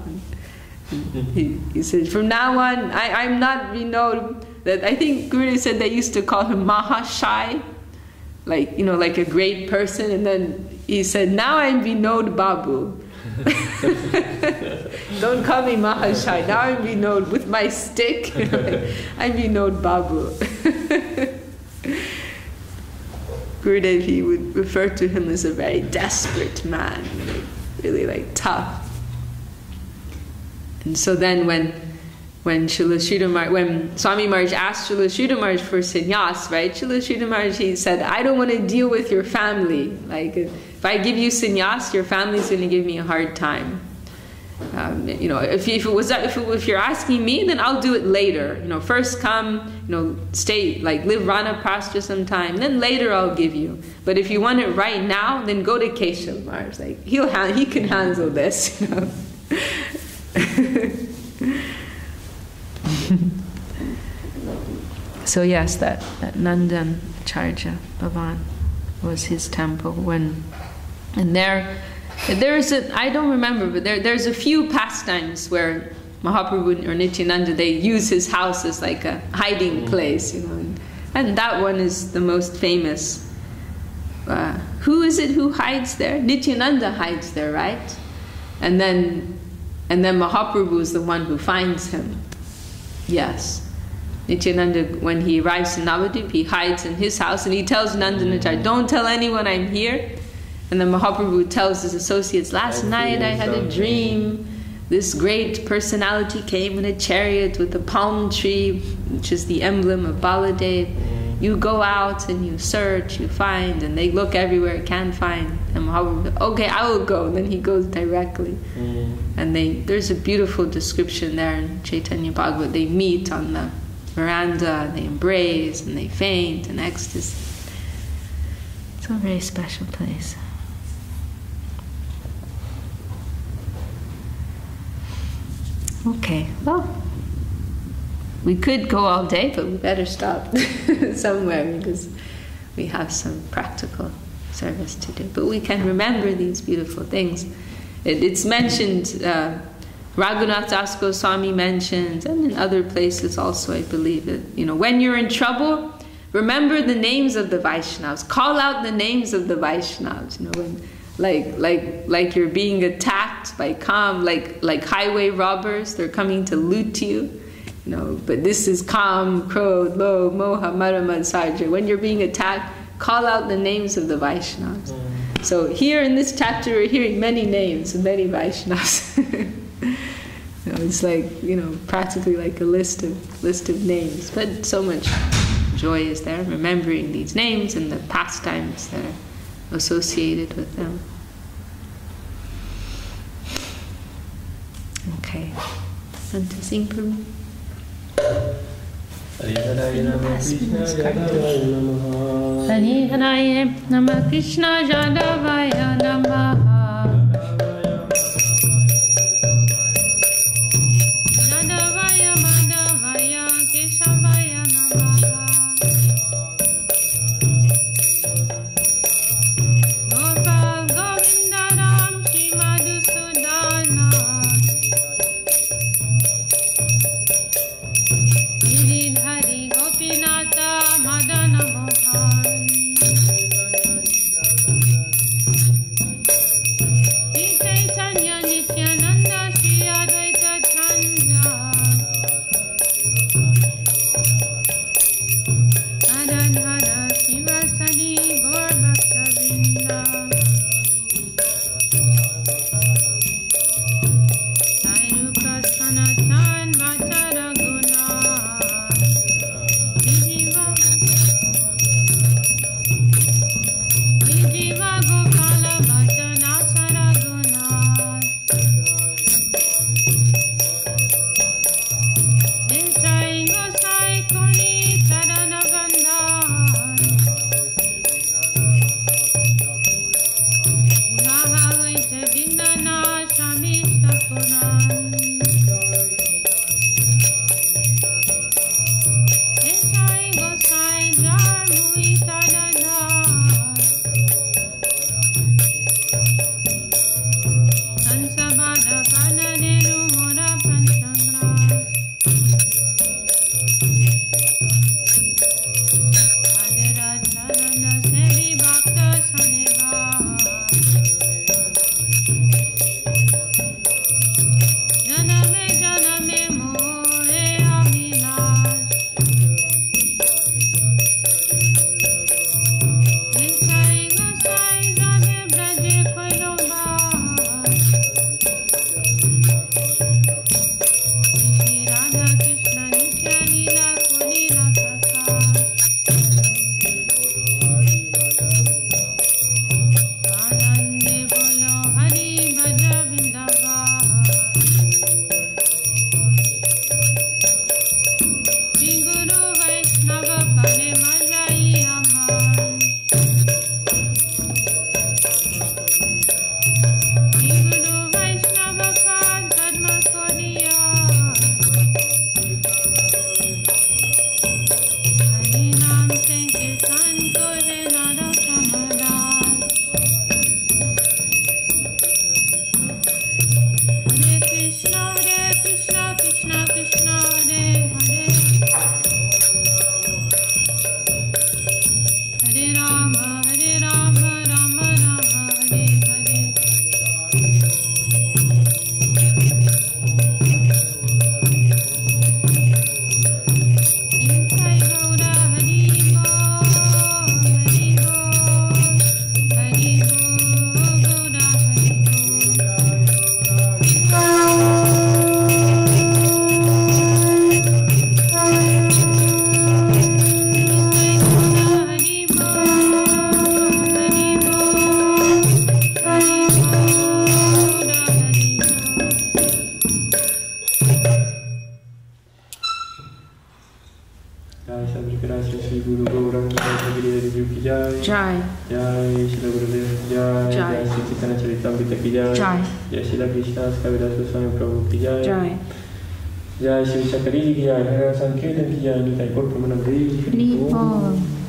He said, from now on, I'm not Vinod. That I think Gurudev said they used to call him Mahashai, like a great person. And then he said, now I'm Vinod Babu. Don't call me Mahashai. Now I'm Vinod with my stick. I'm Vinod Babu. Gurudev, he would refer to him as a very desperate man, really like tough. And so then when Srila Sridhar Maharaj, when Swami Maharaj asked Srila Sridhar Maharaj for sannyas, right? Srila Sridhar Maharaj, he said, I don't want to deal with your family. Like, if I give you sannyas, your family's going to give me a hard time. If you're asking me, then I'll do it later. First come, stay, like live Vanaprastha sometime, then later I'll give you. But if you want it right now, then go to Keshav Maharaj. Like he can handle this. So yes, that Nandan Charja Bhavan was his temple and there's I don't remember, but there's a few pastimes where Mahaprabhu or Nityananda, they use his house as like a hiding place, and that one is the most famous. Who is it who hides there? Nityananda hides there, right? And then Mahaprabhu is the one who finds him. Yes. Nityananda, when he arrives in Navadvip, he hides in his house and he tells Nandanacharya, don't tell anyone I'm here. And then Mahaprabhu tells his associates, last night I had a dream. This great personality came in a chariot with a palm tree, which is the emblem of Baladev. You go out and you search, you find, and they look everywhere, can't find. And Mahaprabhu, okay, I will go. And then he goes directly. And there's a beautiful description there in Chaitanya Bhagavat. They meet on the veranda, they embrace, and they faint in ecstasy. It's a very special place. Okay, well, we could go all day, but we better stop somewhere because we have some practical service to do. But we can remember these beautiful things. It's mentioned, Raghunath Das Goswami mentions, and in other places also, I believe, that, you know, when you're in trouble, remember the names of the Vaishnavas. Call out the names of the Vaishnavas. You know, when like you're being attacked by Kam, like highway robbers, they're coming to loot you. You know, but this is Kam, Krodh, Lobh, Moha, Mada, Matsarya. When you're being attacked, call out the names of the Vaishnavas. So here in this chapter, we're hearing many names of many Vaishnavas. You know, it's like, you know, practically like a list of names. But so much joy is there, remembering these names and the pastimes that are associated with them. Okay. Want to sing for me? Hare Hare Namah Krishna Jadavaya Namaha. Jadavaya Madhavaya Keshavaya Namaha. Gopal Govinda Ram Shri Madhusudana. Giridhari Gopinata Madana Mohan. Shri Chaitanya Nityananda Shri Advaita Chanda. Adadhara Shivasadi Gaur Bhakta Vrinda. Sriyukta Sanatan Vachara Guna. Jiva Gopala Vachana Saraguna. Nishai Gosai Koni Sarana Gandha. Uraha Vaita Vindana Shami Sakunan. Nishai Gosai Jarmui Tadana. Sansabada Panadiru Mora Panchangras. Adira Charana Sevi Bhakta Saneva. Janame Janame More Abhilash. Nishai Gosai Jade Braje Koiloba. Shri Radha Krishna Nitya Leela Kulila Kaka. Radhande Bolo Hari Bhaja Vrindavan. Shri Guru Vaishnava Kale Mazai Aman. Shri Guru Vaishnava Khan Dharma Kodiya. Hari Naam Sankirtan Kore Nara Kamadas. Hare Krishna Krishna Krishna Hare Hare. Hare Rama Rama Rama Hare Hare. Nitai Gaura Hari Bo Hari Bo Hari Bo Gaura Hari Nitai Gaura Hari Bo Hari Bo Hari Bo Gaura Hari Jai Shri Krishna Shri Guru Gauranga Bhagavad Ki Jai. Jai. Jai Shri Gurudev Ki Jai. Jai. Jai Shri Chaitanya Charitamrita Ki Jai. Jai. Jai Shri Krishna Kaviraj Goswami Prabhu Ki Jai. Jai. Jai Shri Vishakha ki jai, Hare Sankirtan ki jai, Nitai Gaur Pramanam Devi.